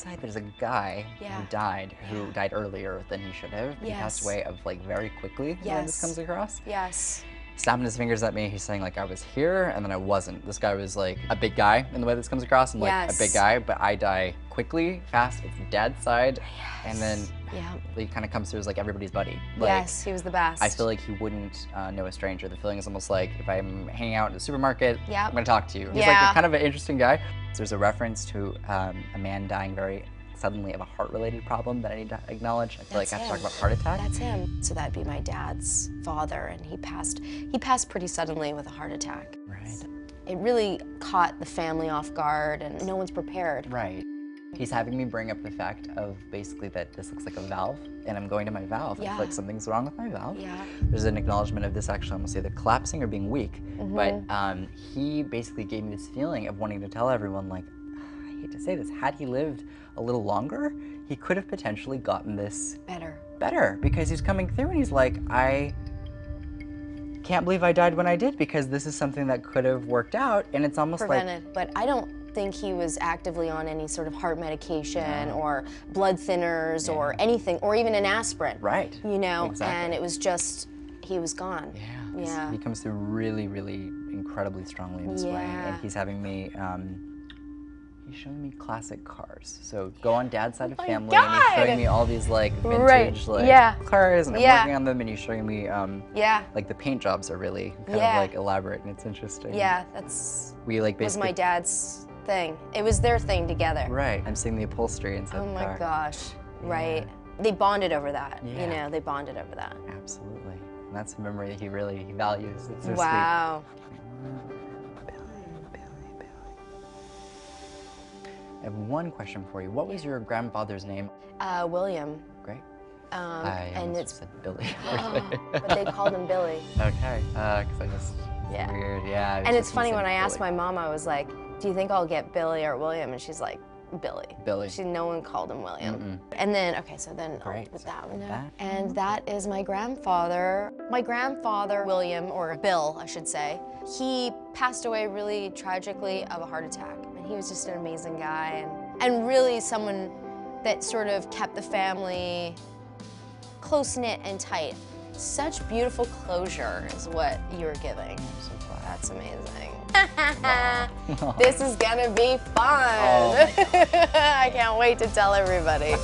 side, there's a guy who died earlier than he should have. He passed away of very quickly when this comes across. Yes. Snapping his fingers at me, he's saying I was here and then I wasn't. This guy was a big guy in the way this comes across. I'm a big guy, but I die quickly, fast. It's dad's side, and then he kind of comes through as everybody's buddy. Yes, he was the best. I feel like he wouldn't know a stranger. The feeling is almost like if I'm hanging out in a supermarket, I'm gonna talk to you. He's kind of an interesting guy. There's a reference to a man dying very suddenly of a heart-related problem that I need to acknowledge. I feel like I have to talk about heart attack. That's him. So that'd be my dad's father, and he passed pretty suddenly with a heart attack. Right. It really caught the family off guard, and no one's prepared. Right. He's having me bring up the fact of basically that this looks like a valve, and I'm going to my valve. I feel like something's wrong with my valve. Yeah. There's an acknowledgement of this actually almost either collapsing or being weak. But he basically gave me this feeling of wanting to tell everyone, I hate to say this, had he lived a little longer, he could have potentially gotten this better, because he's coming through and he's like, I can't believe I died when I did, because this is something that could have worked out, and it's almost prevented. But I don't think he was actively on any sort of heart medication or blood thinners or anything, or even an aspirin. Right. You know, and it was just, he was gone. Yeah. He comes through really, really incredibly strongly in this way, and he's having me, he's showing me classic cars. So go on dad's side of family, and he's showing me all these vintage cars, and I'm working on them, and he's showing me the paint jobs are really kind of elaborate, and it's interesting. Yeah, that's basically was my dad's thing. It was their thing together. Right. I'm seeing the upholstery inside the car. Oh my gosh. Right. They bonded over that. You know, they bonded over that. Absolutely. And that's a memory that he really values. It's so wow. sweet. I have one question for you. What was your grandfather's name? William. Great. And it's said Billy. but they called him Billy. Okay, because I just weird. Yeah. And it's funny when I asked my mom, I was like, "Do you think I'll get Billy or William?" And she's like, "Billy." Billy. No one called him William. And then with that one. And that is my grandfather. My grandfather, William, or Bill, I should say. He passed away really tragically of a heart attack. And he was just an amazing guy, and really someone that sort of kept the family close-knit and tight. Such beautiful closure is what you're giving. I'm so glad. That's amazing. Wow. This is gonna be fun. Oh my God. I can't wait to tell everybody.